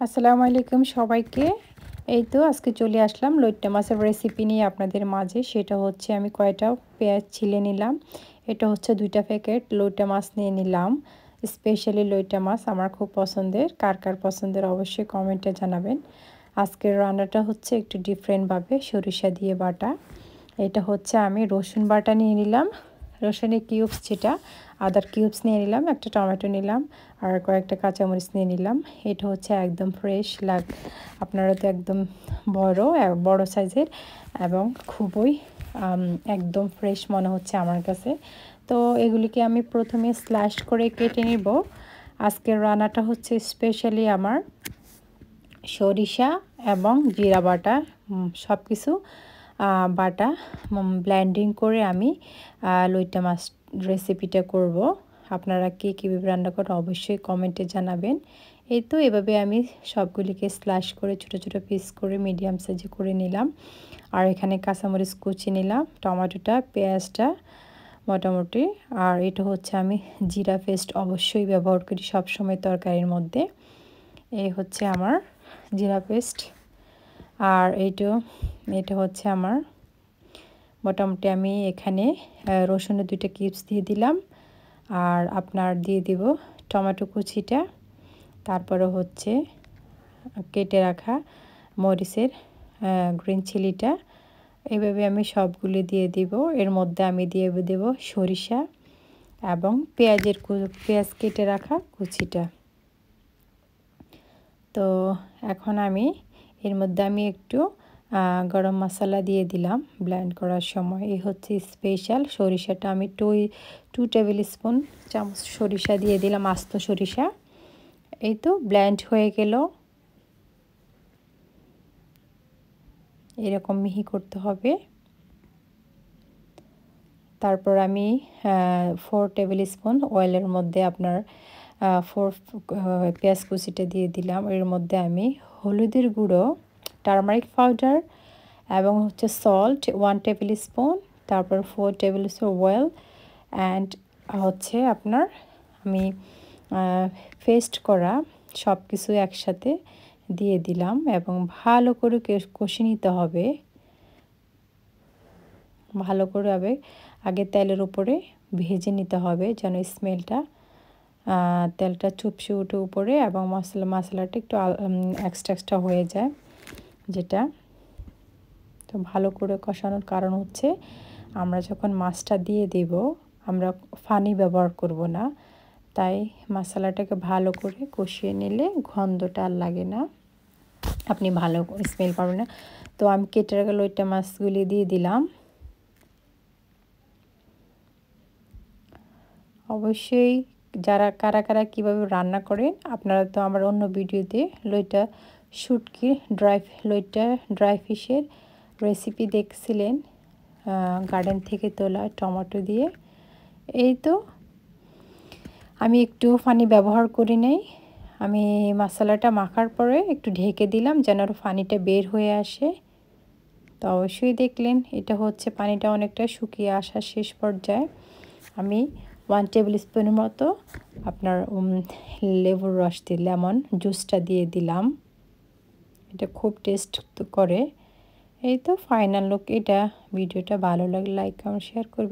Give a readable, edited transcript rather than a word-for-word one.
আসসালামু আলাইকুম সবাইকে। এই তো আজকে চলে আসলাম লইট্টা মাছের রেসিপি নিয়ে আপনাদের মাঝে। সেটা হচ্ছে আমি কয়টা পেঁয়াজ ছিলে নিলাম। এটা হচ্ছে 2টা প্যাকেট লইট্টা মাছ নিয়ে নিলাম। স্পেশালি লইট্টা মাছ আমার খুব পছন্দের। কার কার পছন্দের অবশ্যই কমেন্টে জানাবেন। আজকের রান্নাটা হচ্ছে একটু ডিফারেন্টভাবে সরিষা দিয়ে বাটা। এটা হচ্ছে আমি রসুন বাটা নিয়ে নিলাম, রসুনের কিউবস যেটা, আদার কিউবস নিয়ে নিলাম, একটা টমেটো নিলাম আর কয়েকটা কাঁচামরিচ নিয়ে নিলাম। এটা হচ্ছে একদম ফ্রেশ আপনারা তো একদম বড় সাইজের এবং খুবই একদম ফ্রেশ মনে হচ্ছে আমার কাছে। তো এগুলিকে আমি প্রথমে স্ল্যাশ করে কেটে নিব। আজকের রান্নাটা হচ্ছে স্পেশালি আমার সরিষা এবং জিরা বাটা সব কিছু বাটা ব্লেন্ডিং করে আমি লইট্টা মাছ রেসিপিটা করব। আপনারা কে কীভাবে রান্না করেন অবশ্যই কমেন্টে জানাবেন। এই তো এভাবে আমি সবগুলিকে স্ল্যাশ করে ছোট ছোট পিস করে মিডিয়াম সাইজে করে নিলাম। আর এখানে কাঁচামরিচ কুচি নিলাম, টমেটোটা, পেঁয়াজটা মোটামুটি। আর এটা হচ্ছে আমি জিরা পেস্ট অবশ্যই ব্যবহার করি সবসময় তরকারির মধ্যে। এই হচ্ছে আমার জিরা পেস্ট। আর এটা হচ্ছে আমার মোটামুটি আমি এখানে রসুনের 2টা কিউবস দিয়ে দিলাম। আর আপনার দিয়ে দিব টমেটো কুচিটা, তারপরে হচ্ছে কেটে রাখা মরিচের গ্রিন চিলিটা। এইভাবে আমি সবগুলি দিয়ে দিব। এর মধ্যে আমি দিয়ে দেব সরিষা এবং পেঁয়াজ কেটে রাখা কুচিটা। তো এখন আমি এর মধ্যে আমি একটু গরম মশলা দিয়ে দিলাম ব্লেন্ড করার সময়। এই হচ্ছে স্পেশাল সরিষাটা আমি 2 টেবিল স্পুন চামচ সরিষা দিয়ে দিলাম, আস্ত সরিষা। এই তো ব্লেন্ড হয়ে গেল। এরকম মিহি করতে হবে। তারপর আমি 4 টেবিল স্পুন অয়েলের মধ্যে আপনার 4 পেঁয়াজ কুচিটা দিয়ে দিলাম। এর মধ্যে আমি হলুদের গুঁড়ো, টারমারিক পাউডার এবং হচ্ছে সল্ট 1 টেবিল স্পুন, তারপর 4 টেবিল স্পুন অয়েল অ্যান্ড হচ্ছে আপনার আমি পেস্ট করা সব কিছু একসাথে দিয়ে দিলাম এবং ভালো করে কষে নিতে হবে। ভালো করে আগে তেলের উপরে ভেজে নিতে হবে যেন স্মেলটা তেলটা চুপসে উঠে উপরে এবং মশলাটা একটু এক্সট্রা হয়ে যায় যেটা। তো ভালো করে কষানোর কারণ হচ্ছে আমরা যখন মাছটা দিয়ে দেব আমরা পানি ব্যবহার করব না, তাই মশলাটাকে ভালো করে কষিয়ে নিলে গন্ধটা আর লাগে না, আপনি ভালো স্মেল পাবেন না। তো আমি কেটে রাখা লইট্টা মাছগুলি দিয়ে দিলাম। অবশ্যই কারা কারা কীভাবে রান্না করেন আপনারা তো আমার অন্য ভিডিওতে লইট্টা ড্রাই ফিশের রেসিপি দেখছিলেন, গার্ডেন থেকে তোলা টমেটো দিয়ে। এই তো আমি একটু পানি ব্যবহার করি নাই। আমি মশলাটা মাখার পরে একটু ঢেকে দিলাম যেন পানিটা বের হয়ে আসে। তো অবশ্যই দেখলেন এটা হচ্ছে পানিটা অনেকটা শুকিয়ে আসা শেষ পর্যায়ে আমি 1 টেবিল স্পুনের মতো আপনার লেবুর রস দিয়ে লেমন জুসটা দিয়ে দিলাম। এটা খুব টেস্ট করে। এই তো ফাইনাল লুক এটা। ভিডিওটা ভালো লাগলে লাইক কমেন্ট শেয়ার করবেন।